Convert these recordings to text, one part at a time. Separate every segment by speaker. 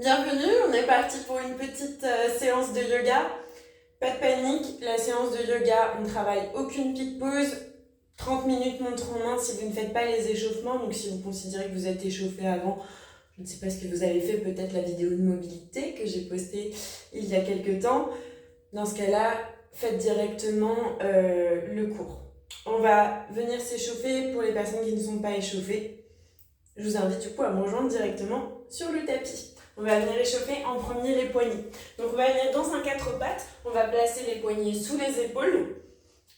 Speaker 1: Bienvenue, on est parti pour une petite séance de yoga. Pas de panique, la séance de yoga, on ne travaille aucune petite pause. 30 minutes montre en main si vous ne faites pas les échauffements. Donc si vous considérez que vous êtes échauffé avant, je ne sais pas ce que vous avez fait, peut-être la vidéo de mobilité que j'ai postée il y a quelques temps. Dans ce cas-là, faites directement le cours. On va venir s'échauffer pour les personnes qui ne sont pas échauffées. Je vous invite du coup à me rejoindre directement sur le tapis. On va venir échauffer en premier les poignets. Donc on va venir dans un 4 pattes, on va placer les poignets sous les épaules,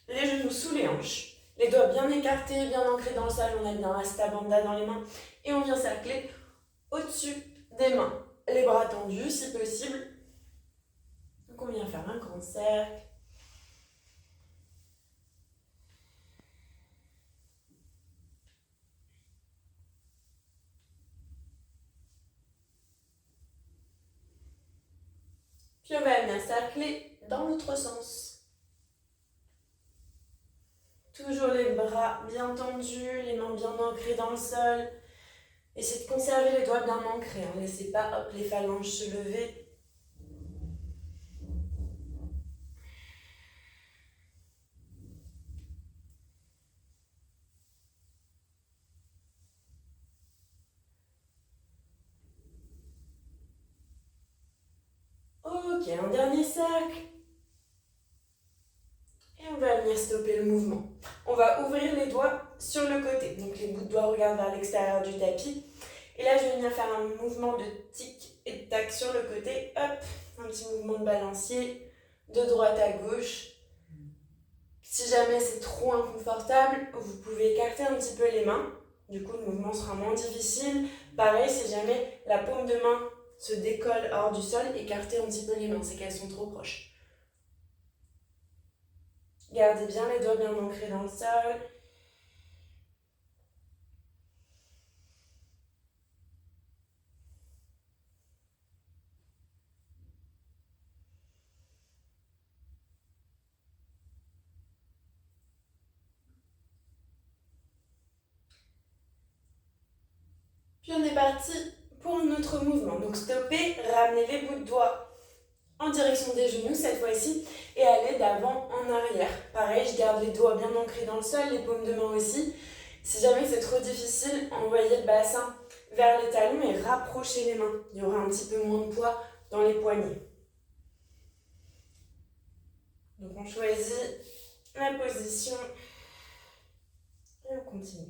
Speaker 1: les genoux sous les hanches, les doigts bien écartés, bien ancrés dans le sol, on a bien Hasta Bandha dans les mains et on vient cercler au-dessus des mains. Les bras tendus si possible. Donc on vient faire un grand cercle. Puis on va venir cercler dans l'autre sens. Toujours les bras bien tendus, les mains bien ancrées dans le sol. Essayez de conserver les doigts bien ancrés. Ne laissez pas les phalanges se lever. Ok, un dernier cercle. Et on va venir stopper le mouvement. On va ouvrir les doigts sur le côté. Donc les bouts de doigts regardent vers l'extérieur du tapis. Et là, je vais venir faire un mouvement de tic et de tac sur le côté. Hop, un petit mouvement de balancier de droite à gauche. Si jamais c'est trop inconfortable, vous pouvez écarter un petit peu les mains. Du coup, le mouvement sera moins difficile. Pareil, si jamais la paume de main se décolle hors du sol, écartez un petit peu les mains, c'est qu'elles sont trop proches. Gardez bien les doigts bien ancrés dans le sol. Puis on est parti pour un autre mouvement. Donc stoppez, ramenez les bouts de doigts en direction des genoux cette fois-ci et allez d'avant en arrière. Pareil, je garde les doigts bien ancrés dans le sol, les paumes de main aussi. Si jamais c'est trop difficile, envoyez le bassin vers les talons et rapprochez les mains. Il y aura un petit peu moins de poids dans les poignets. Donc on choisit la position et on continue.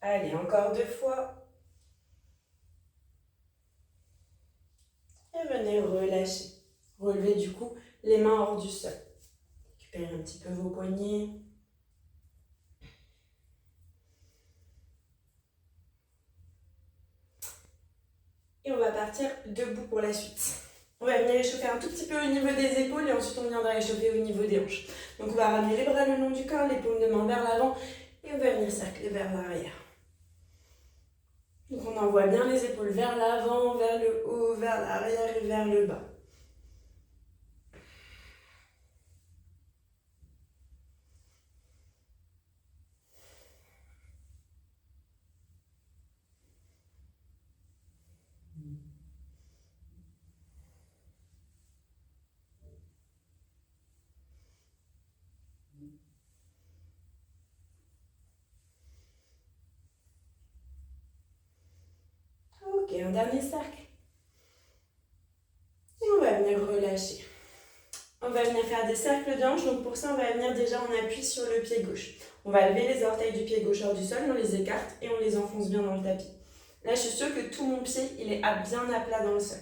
Speaker 1: Allez, encore 2 fois. Et venez relâcher. Relevez du coup les mains hors du sol. Récupérez un petit peu vos poignets. Et on va partir debout pour la suite. On va venir échauffer un tout petit peu au niveau des épaules et ensuite on viendra échauffer au niveau des hanches. Donc on va ramener les bras le long du corps, les paumes de main vers l'avant et on va venir cercler vers l'arrière. Donc on envoie bien les épaules vers l'avant, vers le haut, vers l'arrière et vers le bas. Ok, un dernier cercle. Et on va venir relâcher. On va venir faire des cercles de hanches, donc pour ça on va venir déjà en appui sur le pied gauche. On va lever les orteils du pied gauche hors du sol, on les écarte et on les enfonce bien dans le tapis. Là je suis sûre que tout mon pied il est bien à plat dans le sol.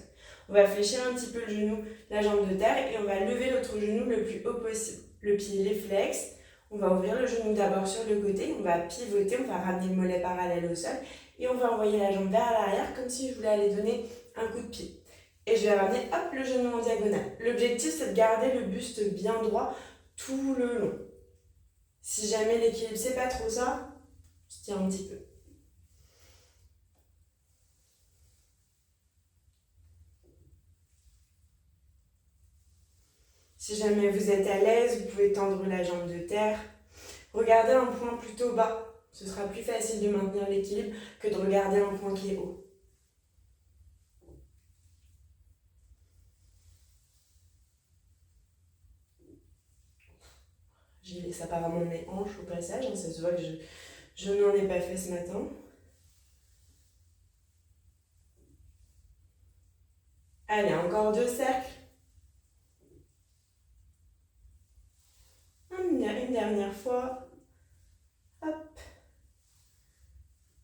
Speaker 1: On va fléchir un petit peu le genou, la jambe de terre et on va lever l'autre genou le plus haut possible. Le pied il est flex, on va ouvrir le genou d'abord sur le côté, on va pivoter, on va ramener le mollet parallèle au sol et on va envoyer la jambe vers l'arrière comme si je voulais aller donner un coup de pied. Et je vais ramener hop, le genou en diagonale. L'objectif, c'est de garder le buste bien droit tout le long. Si jamais l'équilibre, c'est pas trop ça, je tire un petit peu. Si jamais vous êtes à l'aise, vous pouvez tendre la jambe de terre. Regardez un point plutôt bas. Ce sera plus facile de maintenir l'équilibre que de regarder un point qui est haut. J'ai laissé apparemment mes hanches au passage, hein, ça se voit que je n'en ai pas fait ce matin. Allez, encore 2 cercles. Une dernière fois. Hop.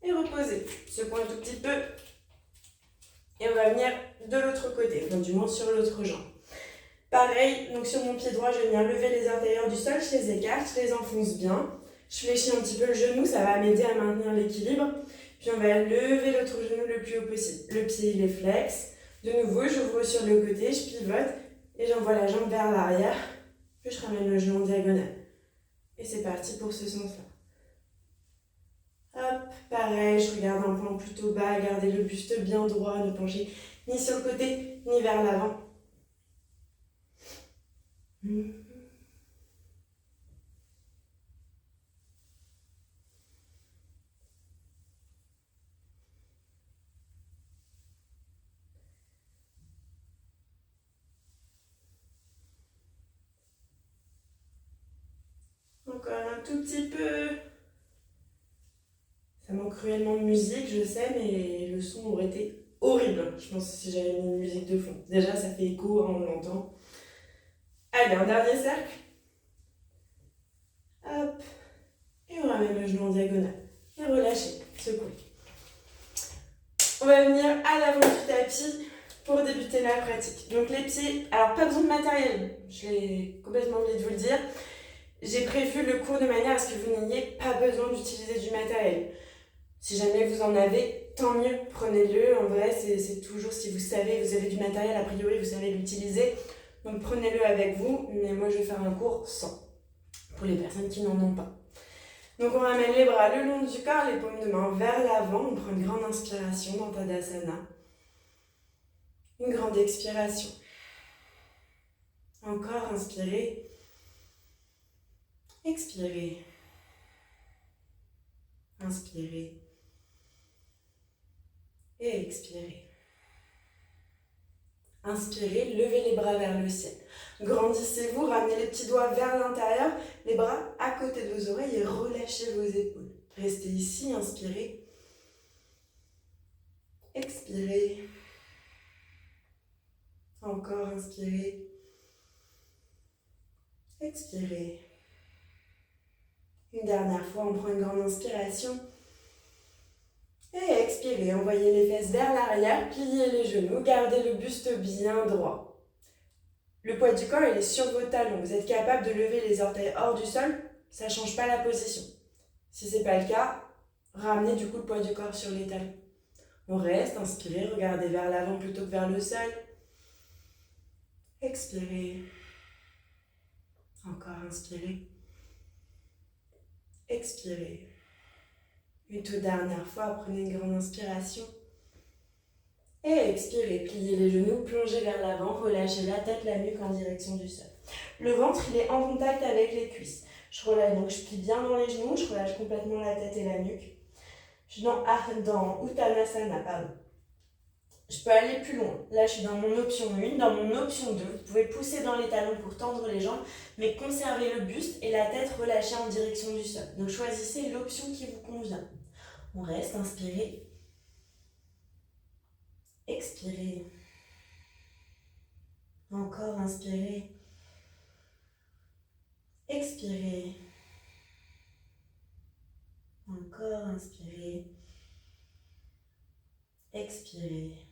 Speaker 1: Et reposez. Secouez un tout petit peu. Et on va venir de l'autre côté, enfin du moins sur l'autre jambe. Pareil, donc sur mon pied droit, je vais venir lever les intérieurs du sol, je les écarte, je les enfonce bien. Je fléchis un petit peu le genou, ça va m'aider à maintenir l'équilibre. Puis on va lever l'autre genou le plus haut possible. Le pied, il est flex. De nouveau, j'ouvre sur le côté, je pivote et j'envoie la jambe vers l'arrière. Puis je ramène le genou en diagonale. Et c'est parti pour ce sens-là. Hop, pareil, je regarde un point plutôt bas, gardez le buste bien droit, ne penchez ni sur le côté, ni vers l'avant. Encore un tout petit peu. Ça manque cruellement de musique, je sais, mais le son aurait été horrible, je pense, si j'avais mis une musique de fond. Déjà, ça fait écho, hein, on l'entend. Allez, un dernier cercle. Hop. Et on ramène le genou en diagonale. Et relâchez, secouez. On va venir à l'avant du tapis pour débuter la pratique. Donc les pieds, alors pas besoin de matériel, je l'ai complètement oublié de vous le dire. J'ai prévu le cours de manière à ce que vous n'ayez pas besoin d'utiliser du matériel. Si jamais vous en avez, tant mieux, prenez-le. En vrai, c'est toujours, si vous savez, vous avez du matériel, a priori, vous savez l'utiliser. Donc prenez-le avec vous, mais moi je vais faire un cours sans, pour les personnes qui n'en ont pas. Donc on ramène les bras le long du corps, les paumes de main vers l'avant. On prend une grande inspiration dans Tadasana. Une grande expiration. Encore, inspirez. Expirez. Inspirez. Et expirez. Inspirez, levez les bras vers le ciel. Grandissez-vous, ramenez les petits doigts vers l'intérieur, les bras à côté de vos oreilles et relâchez vos épaules. Restez ici, inspirez. Expirez. Encore, inspirez. Expirez. Une dernière fois, on prend une grande inspiration. Et expirez, envoyez les fesses vers l'arrière, pliez les genoux, gardez le buste bien droit. Le poids du corps, il est sur vos talons. Vous êtes capable de lever les orteils hors du sol, ça ne change pas la position. Si ce n'est pas le cas, ramenez du coup le poids du corps sur les talons. On reste, inspirez, regardez vers l'avant plutôt que vers le sol. Expirez. Encore inspirez. Expirez. Une toute dernière fois, prenez une grande inspiration. Et expirez, pliez les genoux, plongez vers l'avant, relâchez la tête, la nuque en direction du sol. Le ventre, il est en contact avec les cuisses. Je relâche, donc je plie bien dans les genoux, je relâche complètement la tête et la nuque. Je suis dans Uttanasana, pardon. Je peux aller plus loin. Là, je suis dans mon option 1, dans mon option 2. Vous pouvez pousser dans les talons pour tendre les jambes, mais conserver le buste et la tête relâchée en direction du sol. Donc, choisissez l'option qui vous convient. On reste, inspirez. Expirez. Encore, inspirez. Expirez. Encore, inspirez. Expirez.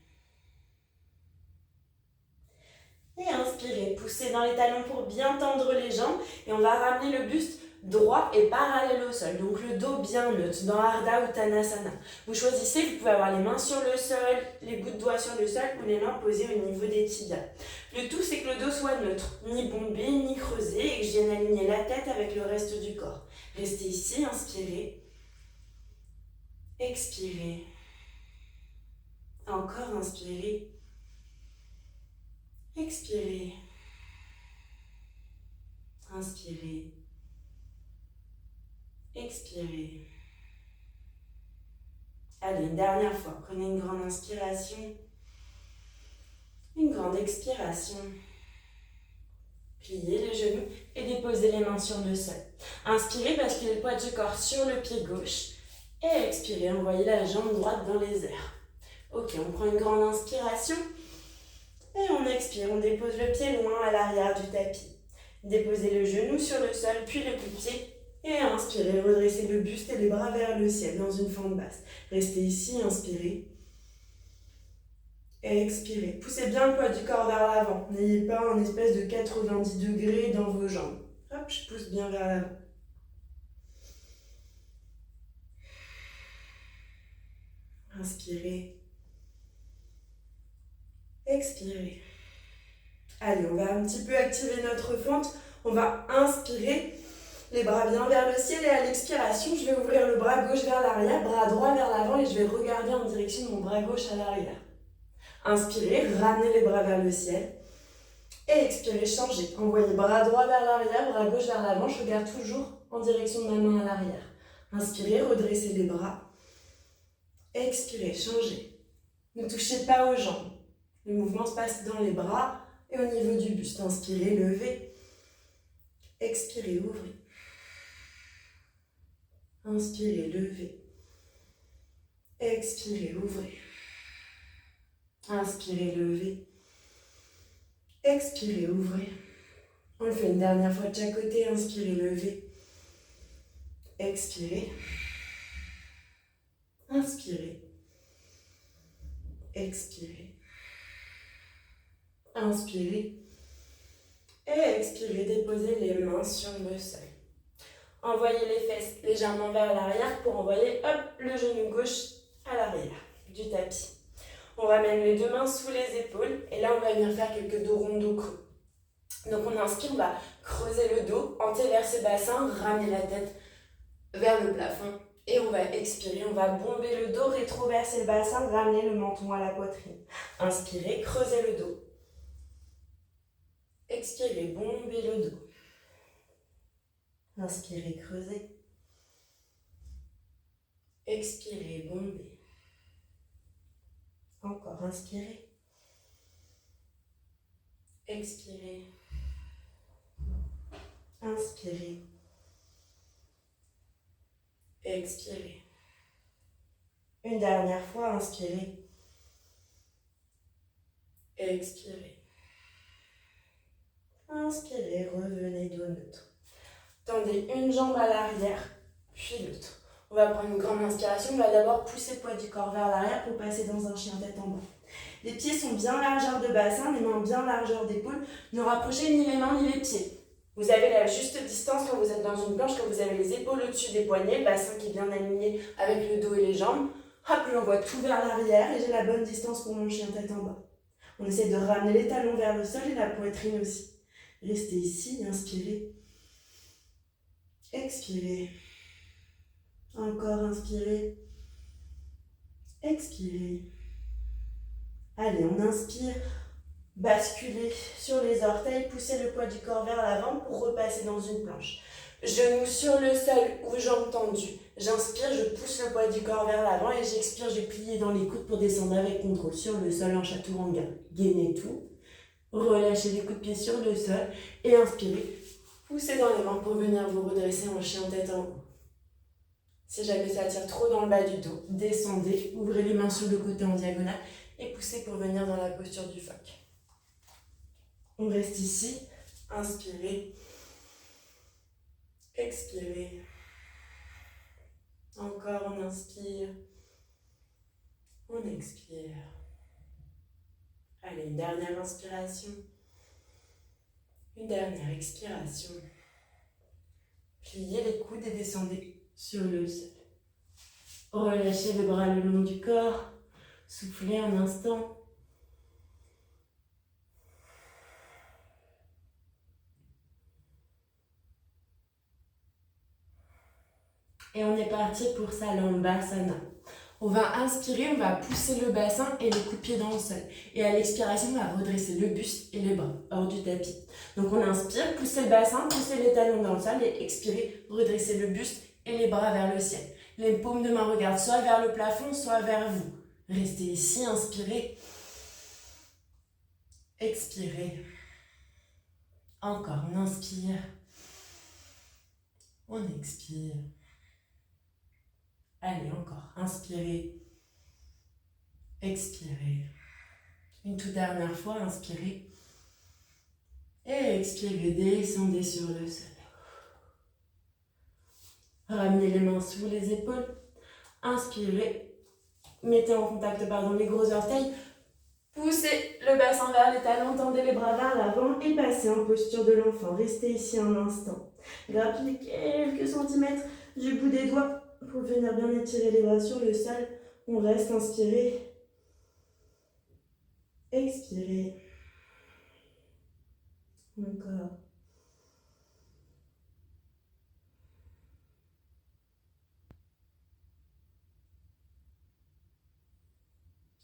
Speaker 1: Et inspirez, poussez dans les talons pour bien tendre les jambes et on va ramener le buste droit et parallèle au sol. Donc le dos bien neutre dans Ardha Uttanasana. Vous choisissez, vous pouvez avoir les mains sur le sol, les bouts de doigts sur le sol ou les mains posées au niveau des tibias. Le tout, c'est que le dos soit neutre, ni bombé, ni creusé et que je vienne aligner la tête avec le reste du corps. Restez ici, inspirez. Expirez. Encore, inspirez. Expirez. Inspirez. Expirez. Allez, une dernière fois. Prenez une grande inspiration. Une grande expiration. Pliez les genoux et déposez les mains sur le sol. Inspirez, basculez le poids du corps sur le pied gauche. Et expirez, envoyez la jambe droite dans les airs. Ok, on prend une grande inspiration. Et on expire, on dépose le pied loin à l'arrière du tapis. Déposez le genou sur le sol, puis le bout de pied. Et inspirez, redressez le buste et les bras vers le ciel dans une fente basse. Restez ici, inspirez. Et expirez. Poussez bien le poids du corps vers l'avant. N'ayez pas un espèce de 90 degrés dans vos jambes. Hop, je pousse bien vers l'avant. Inspirez. Expirez. Allez, on va un petit peu activer notre fente. On va inspirer, les bras bien vers le ciel, et à l'expiration, je vais ouvrir le bras gauche vers l'arrière, bras droit vers l'avant, et je vais regarder en direction de mon bras gauche à l'arrière. Inspirez, ramenez les bras vers le ciel. Et expirez, changez. Envoyez bras droit vers l'arrière, bras gauche vers l'avant. Je regarde toujours en direction de ma main à l'arrière. Inspirez, redressez les bras. Expirez, changez. Ne touchez pas aux jambes. Le mouvement se passe dans les bras et au niveau du buste. Inspirez, levez. Expirez, ouvrez. Inspirez, levez. Expirez, ouvrez. Inspirez, levez. Expirez, ouvrez. On le fait une dernière fois de chaque côté. Inspirez, levez. Expirez. Inspirez. Expirez. Inspirez. Et expirez. Déposez les mains sur le sol. Envoyez les fesses légèrement vers l'arrière pour envoyer le genou gauche à l'arrière du tapis. On ramène les deux mains sous les épaules et là on va venir faire quelques dos ronds, dos creux. Donc on inspire, on va creuser le dos, antéverser le bassin, ramener la tête vers le plafond. Et on va expirer, on va bomber le dos, rétroverser le bassin, ramener le menton à la poitrine. Inspirez, creusez le dos. Expirez, bombez le dos. Inspirez, creusez. Expirez, bombez. Encore, inspirez. Expirez. Inspirez. Expirez. Une dernière fois, inspirez. Expirez. Inspirez, revenez dos neutre. Tendez une jambe à l'arrière, puis l'autre. On va prendre une grande inspiration. On va d'abord pousser le poids du corps vers l'arrière pour passer dans un chien tête en bas. Les pieds sont bien largeur de bassin, les mains bien largeur d'épaule. Ne rapprochez ni les mains ni les pieds. Vous avez la juste distance quand vous êtes dans une planche, quand vous avez les épaules au-dessus des poignets, le bassin qui est bien aligné avec le dos et les jambes. Hop, j'envoie tout vers l'arrière et j'ai la bonne distance pour mon chien tête en bas. On essaie de ramener les talons vers le sol et la poitrine aussi. Restez ici, inspirez. Expirez. Encore, inspirez. Expirez. Allez, on inspire. Basculez sur les orteils, poussez le poids du corps vers l'avant pour repasser dans une planche. Genoux sur le sol ou jambes tendues. J'inspire, je pousse le poids du corps vers l'avant et j'expire, je plie dans les coudes pour descendre avec contrôle sur le sol en chaturanga. Gainez tout. Relâchez les coups de pied sur le sol et inspirez. Poussez dans les mains pour venir vous redresser en chien tête en haut. Si jamais ça tire trop dans le bas du dos, descendez, ouvrez les mains sur le côté en diagonale et poussez pour venir dans la posture du phoque. On reste ici, inspirez, expirez. Encore, on inspire, on expire. Allez, une dernière inspiration, une dernière expiration. Pliez les coudes et descendez sur le sol. Relâchez le bras le long du corps, soufflez un instant. Et on est parti pour Salambhasana. On va inspirer, on va pousser le bassin et les coups de pied dans le sol. Et à l'expiration, on va redresser le buste et les bras hors du tapis. Donc on inspire, pousser le bassin, pousser les talons dans le sol et expirer, redresser le buste et les bras vers le ciel. Les paumes de main regardent soit vers le plafond, soit vers vous. Restez ici, inspirez. Expirez. Encore, on inspire. On expire. Allez, encore, inspirez. Expirez. Une toute dernière fois, inspirez. Et expirez, descendez sur le sol. Ramenez les mains sous les épaules. Inspirez. Mettez en contact les gros orteils. Poussez le bassin vers les talons, tendez les bras vers l'avant et passez en posture de l'enfant. Restez ici un instant. Grappillez quelques centimètres du bout des doigts pour venir bien étirer les bras sur le sol. On reste inspiré. Expirez. Encore.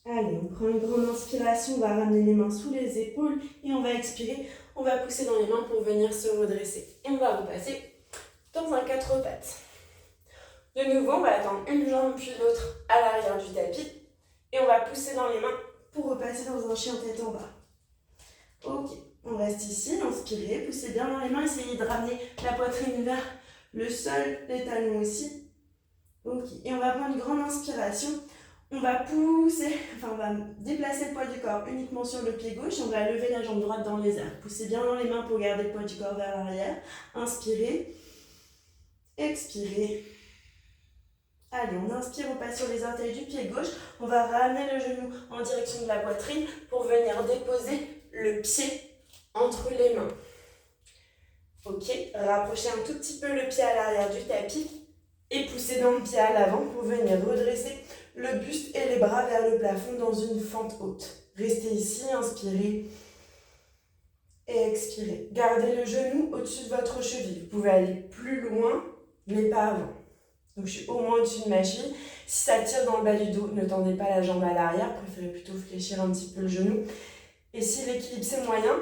Speaker 1: Allez, on prend une grande inspiration, on va ramener les mains sous les épaules et on va expirer. On va pousser dans les mains pour venir se redresser. Et on va repasser dans un 4 pattes. De nouveau, on va attendre une jambe puis l'autre à l'arrière du tapis. Et on va pousser dans les mains pour repasser dans un chien tête en bas. Ok, on reste ici, inspirez, poussez bien dans les mains, essayez de ramener la poitrine vers le sol, les talons aussi. Ok, et on va prendre une grande inspiration. On va pousser, on va déplacer le poids du corps uniquement sur le pied gauche. On va lever la jambe droite dans les airs. Poussez bien dans les mains pour garder le poids du corps vers l'arrière. Inspirez. Expirez. Allez, on inspire, on passe sur les orteils du pied gauche. On va ramener le genou en direction de la poitrine pour venir déposer le pied entre les mains. Ok, rapprochez un tout petit peu le pied à l'arrière du tapis et poussez dans le pied à l'avant pour venir redresser le buste et les bras vers le plafond dans une fente haute. Restez ici, inspirez et expirez. Gardez le genou au-dessus de votre cheville. Vous pouvez aller plus loin, mais pas avant. Donc je suis au moins au-dessus de ma cheville. Si ça tire dans le bas du dos, ne tendez pas la jambe à l'arrière. Préférez plutôt fléchir un petit peu le genou. Et si l'équilibre c'est moyen,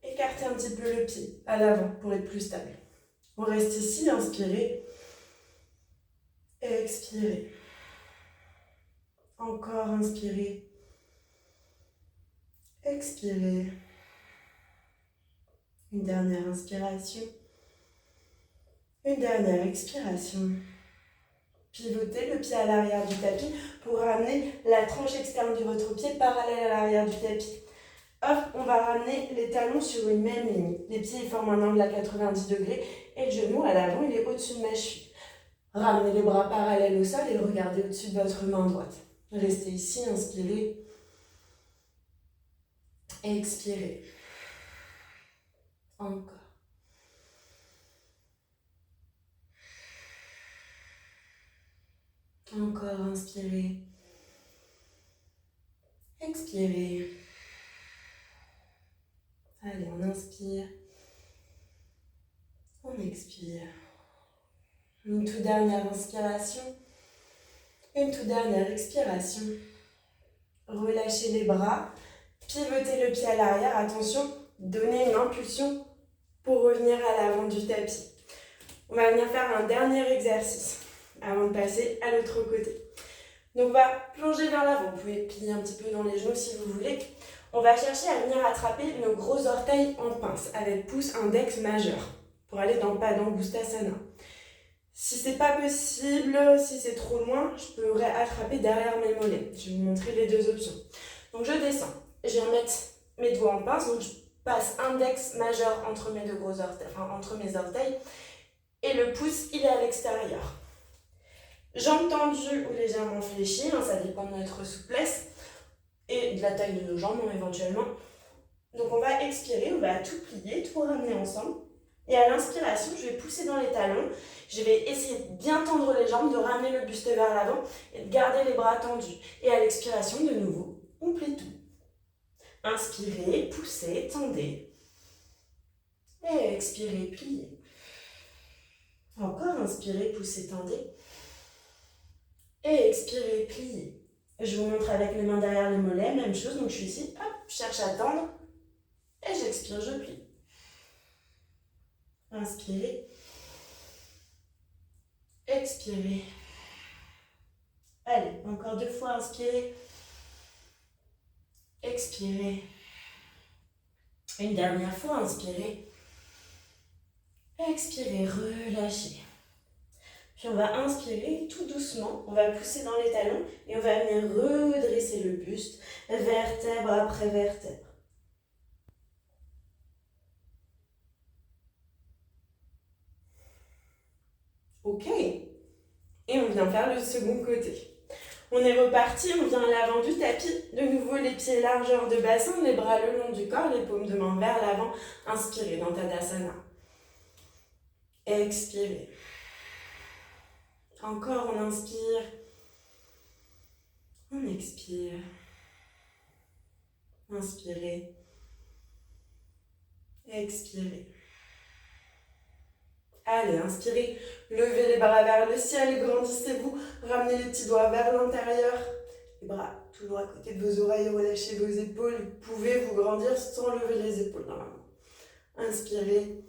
Speaker 1: écartez un petit peu le pied à l'avant pour être plus stable. On reste ici, inspirez et expirez. Encore, inspirez. Expirez. Une dernière inspiration. Une dernière expiration. Pivotez le pied à l'arrière du tapis pour ramener la tranche externe de votre pied parallèle à l'arrière du tapis. Hop, on va ramener les talons sur une même ligne. Les pieds forment un angle à 90 degrés et le genou à l'avant, il est au-dessus de ma cheville. Ramenez les bras parallèles au sol et regardez au-dessus de votre main droite. Restez ici, inspirez. Expirez. Encore. Encore, inspirez. Expirez. Allez, on inspire. On expire. Une toute dernière inspiration. Une toute dernière expiration. Relâchez les bras. Pivotez le pied à l'arrière. Attention, donnez une impulsion pour revenir à l'avant du tapis. On va venir faire un dernier exercice avant de passer à l'autre côté. Donc on va plonger vers l'avant. Vous pouvez plier un petit peu dans les genoux si vous voulez. On va chercher à venir attraper nos gros orteils en pince avec pouce index majeur pour aller dans Padangusthasana. Si c'est pas possible, si c'est trop loin, je pourrais attraper derrière mes mollets. Je vais vous montrer les deux options. Donc je descends. Je viens mettre mes doigts en pince. Donc je passe index majeur entre mes deux gros orteils, entre mes orteils. Et le pouce, il est à l'extérieur. Jambes tendues ou légèrement fléchies, ça dépend de notre souplesse et de la taille de nos jambes éventuellement. Donc on va expirer, on va tout plier, tout ramener ensemble. Et à l'inspiration, je vais pousser dans les talons. Je vais essayer de bien tendre les jambes, de ramener le buste vers l'avant et de garder les bras tendus. Et à l'expiration, de nouveau, on plie tout. Inspirez, poussez, tendez. Et expirez, pliez. Encore, inspirez, poussez, tendez. Et expirez, pliez. Je vous montre avec mes mains derrière les mollets, même chose, donc je suis ici, hop, je cherche à tendre, et j'expire, je plie. Inspirez. Expirez. Allez, encore 2 fois, inspirez. Expirez. Une dernière fois, inspirez. Expirez, relâchez. Puis on va inspirer tout doucement, on va pousser dans les talons et on va venir redresser le buste, vertèbre après vertèbre. Ok. Et on vient faire le second côté. On est reparti, on vient à l'avant du tapis. De nouveau, les pieds largeur de bassin, les bras le long du corps, les paumes de main vers l'avant. Inspirez dans Tadasana. Expirez. Encore, on inspire. On expire. Inspirez. Expirez. Allez, inspirez. Levez les bras vers le ciel, grandissez-vous. Ramenez les petits doigts vers l'intérieur. Les bras toujours à côté de vos oreilles, relâchez vos épaules. Vous pouvez vous grandir sans lever les épaules dans la main. Inspirez.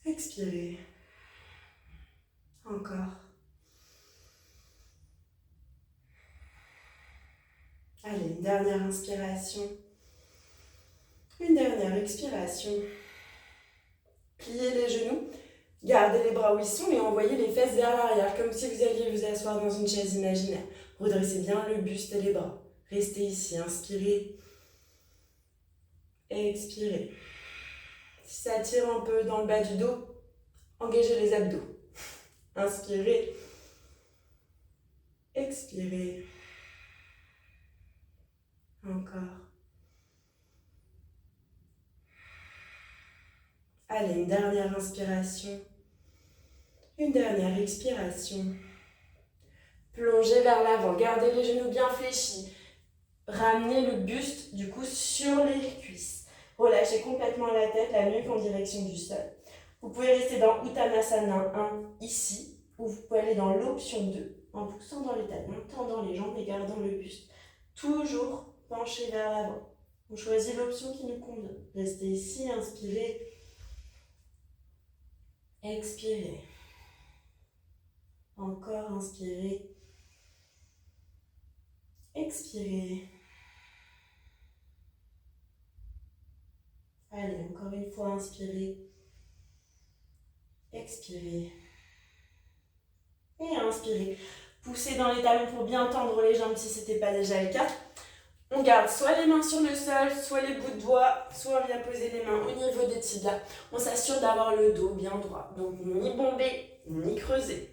Speaker 1: Expirez. Encore. Allez, une dernière inspiration. Une dernière expiration. Pliez les genoux. Gardez les bras où ils sont et envoyez les fesses vers l'arrière, comme si vous alliez vous asseoir dans une chaise imaginaire. Redressez bien le buste et les bras. Restez ici, inspirez. Expirez. Si ça tire un peu dans le bas du dos, engagez les abdos. Inspirez. Expirez. Encore. Allez, une dernière inspiration. Une dernière expiration. Plongez vers l'avant, gardez les genoux bien fléchis. Ramenez le buste du coup sur les cuisses. Relâchez complètement la tête, la nuque en direction du sol. Vous pouvez rester dans Uttanasana 1 ici, ou vous pouvez aller dans l'option 2 en poussant dans les talons, en tendant les jambes et gardant le buste. Toujours penché vers l'avant. On choisit l'option qui nous convient. Restez ici, inspirez. Expirez. Encore, inspirez. Expirez. Allez, encore une fois, inspirez. Expirez. Et inspirez. Poussez dans les talons pour bien tendre les jambes si ce n'était pas déjà le cas. On garde soit les mains sur le sol, soit les bouts de doigts, soit on vient poser les mains au niveau des tibias. On s'assure d'avoir le dos bien droit. Donc ni bombé, ni creusé.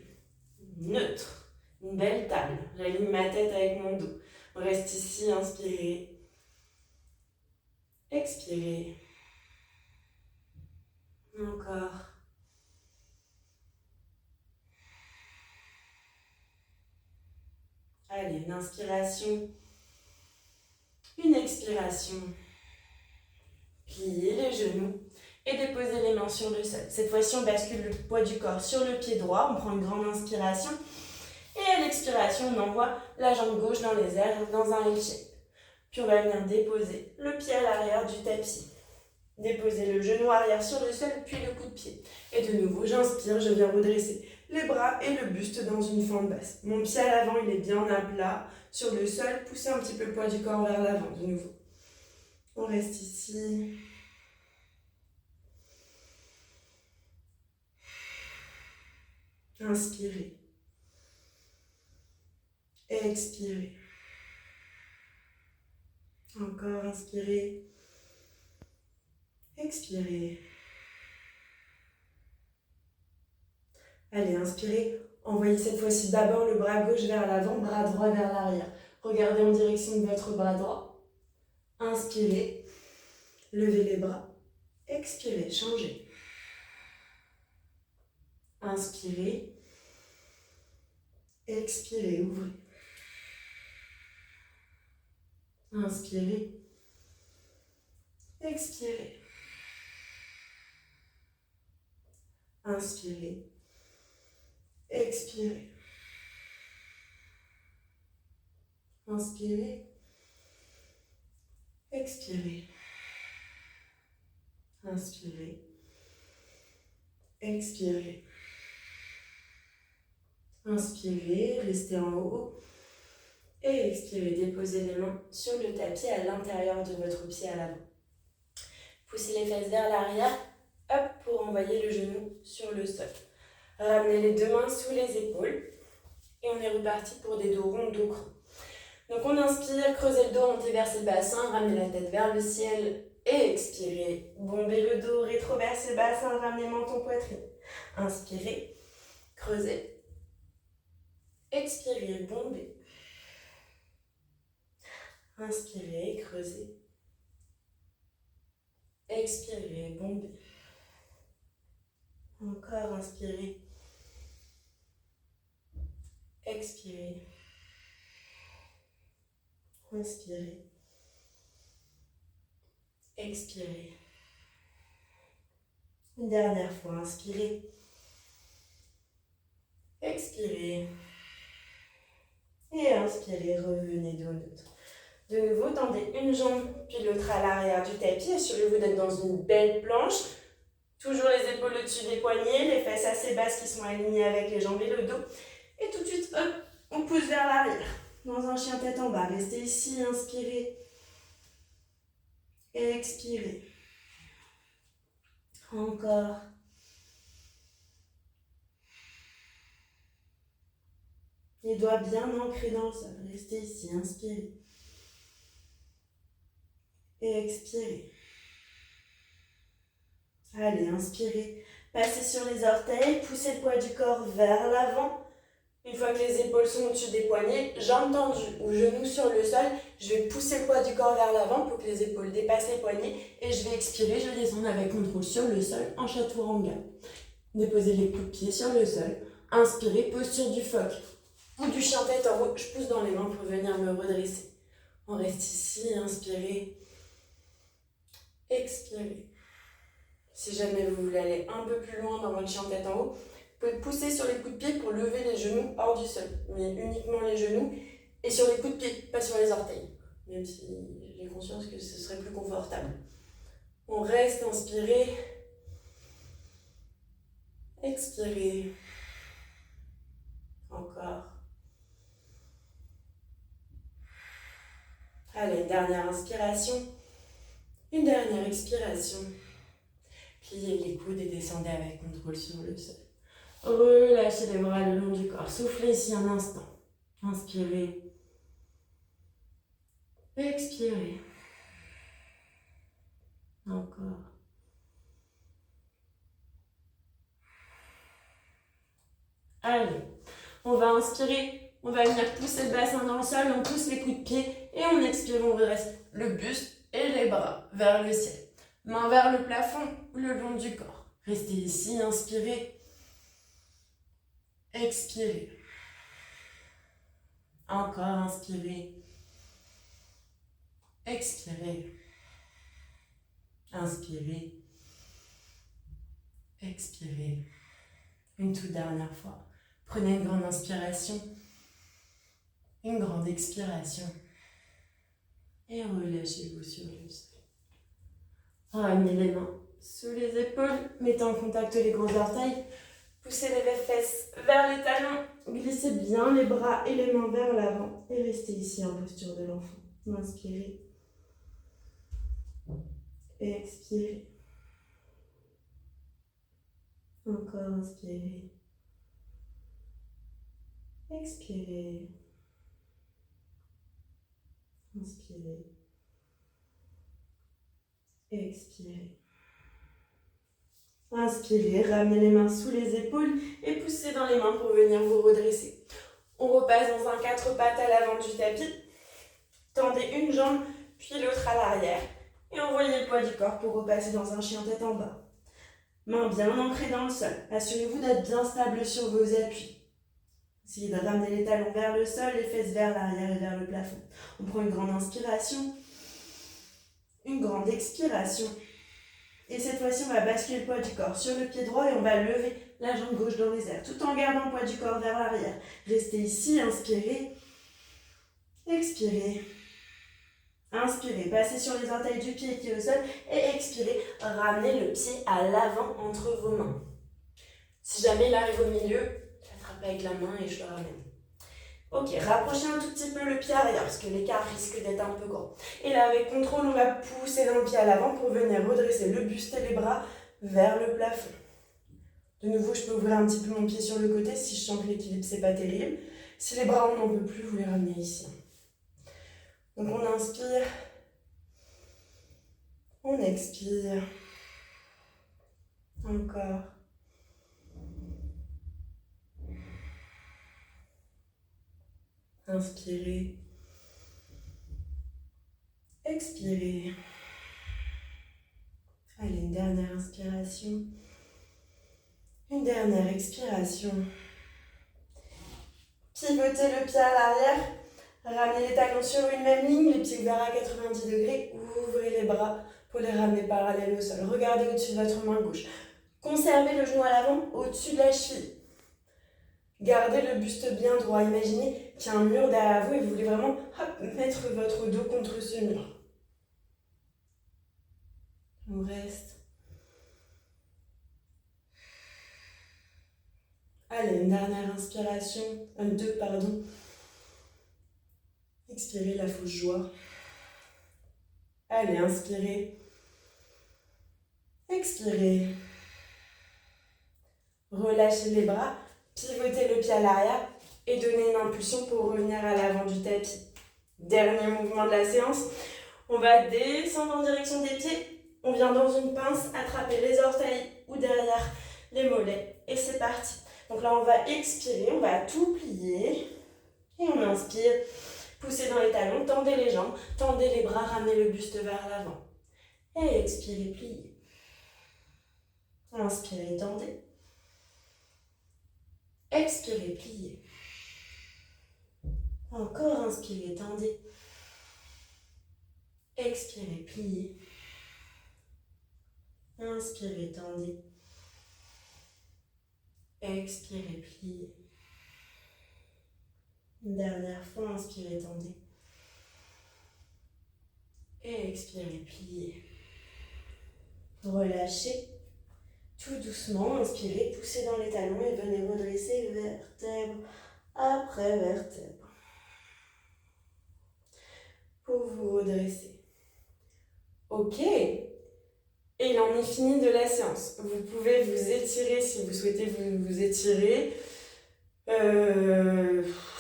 Speaker 1: Neutre. Une belle table. J'aligne ma tête avec mon dos. On reste ici, inspirez. Expirez. Encore. Allez, une inspiration. Une expiration. Pliez les genoux et déposez les mains sur le sol. Cette fois-ci, on bascule le poids du corps sur le pied droit. On prend une grande inspiration. Et à l'expiration, on envoie la jambe gauche dans les airs, dans un L shape. Puis on va venir déposer le pied à l'arrière du tapis. Déposer le genou arrière sur le sol, puis le coup de pied. Et de nouveau, j'inspire, je viens redresser les bras et le buste dans une fente basse. Mon pied à l'avant, il est bien à plat. Sur le sol, poussez un petit peu le poids du corps vers l'avant, de nouveau. On reste ici. Inspirez. Expirez. Encore, inspirez. Expirez. Allez, inspirez. Envoyez cette fois-ci d'abord le bras gauche vers l'avant, bras droit vers l'arrière. Regardez en direction de votre bras droit. Inspirez. Levez les bras. Expirez, changez. Inspirez. Expirez, ouvrez. Inspirez. Expirez. Inspirez. Expirez. Inspirez. Expirez. Inspirez. Expirez. Inspirez, restez en haut. Et expirez, déposez les mains sur le tapis à l'intérieur de votre pied à l'avant. Poussez les fesses vers l'arrière, hop, pour envoyer le genou sur le sol. Ramenez les deux mains sous les épaules. Et on est reparti pour des dos ronds, dos creux. Donc on inspire, creusez le dos, montez vers le bassin, ramenez la tête vers le ciel et expirez. Bombez le dos, rétroversez le bassin, ramenez menton, poitrine. Inspirez, creusez. Expirez, bombez. Inspirez, creusez. Expirez, bombez. Encore, inspirez. Expirez. Inspirez. Expirez. Une dernière fois, inspirez. Expirez. Et inspirez, revenez dos neutre. De nouveau, tendez une jambe puis l'autre à l'arrière du tapis. Assurez-vous d'être dans une belle planche. Toujours les épaules au-dessus des poignets, les fesses assez basses qui sont alignées avec les jambes et le dos. Et tout de suite, hop, on pousse vers l'arrière. Dans un chien tête en bas. Restez ici, inspirez. Et expirez. Encore. Les doigts bien ancrés dans le sol. Restez ici, inspirez. Et expirez. Allez, inspirez. Passez sur les orteils, poussez le poids du corps vers l'avant. Une fois que les épaules sont au-dessus des poignets, jambes tendues ou genoux sur le sol, je vais pousser le poids du corps vers l'avant pour que les épaules dépassent les poignets et je vais expirer, je vais descendre avec contrôle sur le sol en chaturanga. Déposez les coups de pied sur le sol. Inspirez, posture du phoque ou du chien tête en haut. Je pousse dans les mains pour venir me redresser. On reste ici, inspirez. Expirez. Si jamais vous voulez aller un peu plus loin dans votre chien tête en haut, vous pouvez pousser sur les coups de pied pour lever les genoux hors du sol, mais uniquement les genoux et sur les coups de pied, pas sur les orteils, même si j'ai conscience que ce serait plus confortable. On reste, inspirez, expirez, encore. Allez, dernière inspiration, une dernière expiration. Pliez les coudes et descendez avec contrôle sur le sol. Relâchez les bras le long du corps. Soufflez ici un instant. Inspirez. Expirez. Encore. Allez, on va inspirer. On va venir pousser le bassin dans le sol. On pousse les coups de pied et on expire. On redresse le buste et les bras vers le ciel. Main vers le plafond, le long du corps. Restez ici, inspirez. Expirez. Encore, inspirez. Expirez. Inspirez. Expirez. Une toute dernière fois. Prenez une grande inspiration. Une grande expiration. Et relâchez-vous sur le sol. Ramenez les mains sous les épaules. Mettez en contact les gros orteils. Poussez les fesses vers les talons. Glissez bien les bras et les mains vers l'avant. Et restez ici en posture de l'enfant. Inspirez. Et expirez. Encore inspirez. Expirez. Inspirez. Expirez. Inspirez, ramenez les mains sous les épaules et poussez dans les mains pour venir vous redresser. On repasse dans un 4 pattes à l'avant du tapis. Tendez une jambe, puis l'autre à l'arrière. Et envoyez le poids du corps pour repasser dans un chien tête en bas. Mains bien ancrées dans le sol. Assurez-vous d'être bien stable sur vos appuis. Essayez de ramener les talons vers le sol, les fesses vers l'arrière et vers le plafond. On prend une grande inspiration. Une grande expiration. Et cette fois-ci, on va basculer le poids du corps sur le pied droit et on va lever la jambe gauche dans les airs, tout en gardant le poids du corps vers l'arrière. Restez ici, inspirez. expirez. Inspirez, passez sur les orteils du pied qui est au sol et expirez, ramenez le pied à l'avant entre vos mains. Si jamais il arrive au milieu, j'attrape avec la main et je le ramène. Ok, rapprochez un tout petit peu le pied arrière parce que l'écart risque d'être un peu grand. Et là, avec contrôle, on va pousser dans le pied à l'avant pour venir redresser le buste et les bras vers le plafond. De nouveau, je peux ouvrir un petit peu mon pied sur le côté si je sens que l'équilibre c'est pas terrible. Si les bras on n'en peut plus, vous les ramenez ici. Donc on inspire, on expire, encore. Inspirez, expirez. Allez, une dernière inspiration, une dernière expiration. Pivotez le pied à l'arrière, ramenez les talons sur une même ligne, les pieds ouverts à 90 degrés, ouvrez les bras pour les ramener parallèles au sol. Regardez au-dessus de votre main gauche. Conservez le genou à l'avant au-dessus de la cheville. Gardez le buste bien droit. Imaginez qu'il y a un mur derrière vous et vous voulez vraiment mettre votre dos contre ce mur. On reste. Allez, une dernière inspiration. Deux, pardon. Expirez la fausse joie. Allez, inspirez. Expirez. Relâchez les bras. Pivotez le pied à l'arrière et donnez une impulsion pour revenir à l'avant du tapis. Dernier mouvement de la séance. On va descendre en direction des pieds. On vient dans une pince attraper les orteils ou derrière les mollets. Et c'est parti. Donc là, on va expirer, on va tout plier. Et on inspire. Poussez dans les talons, tendez les jambes, tendez les bras, ramenez le buste vers l'avant. Et expirez, pliez. Inspirez, tendez. Expirez, pliez. Encore inspirez, tendez. Expirez, pliez. Inspirez, tendez. Expirez, pliez. Une dernière fois, inspirez, tendez. Et expirez, pliez. Relâchez. Tout doucement, inspirez, poussez dans les talons et venez redresser vertèbre après vertèbre. Pour vous redresser. Ok. Et il en est fini de la séance. Vous pouvez vous étirer si vous souhaitez vous étirer.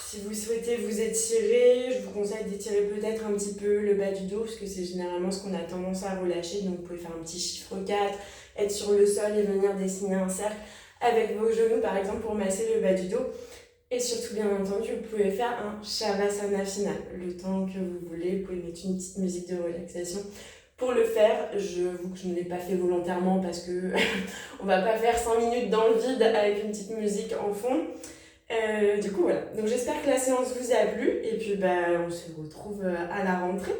Speaker 1: Si vous souhaitez vous étirer, je vous conseille d'étirer peut-être un petit peu le bas du dos parce que c'est généralement ce qu'on a tendance à relâcher. Donc vous pouvez faire un petit chiffre 4, être sur le sol et venir dessiner un cercle avec vos genoux par exemple pour masser le bas du dos. Et surtout bien entendu, vous pouvez faire un Shavasana final. Le temps que vous voulez, vous pouvez mettre une petite musique de relaxation. Pour le faire, j'avoue que je ne l'ai pas fait volontairement parce que on va pas faire 5 minutes dans le vide avec une petite musique en fond. Du coup voilà, donc j'espère que la séance vous a plu et puis on se retrouve à la rentrée.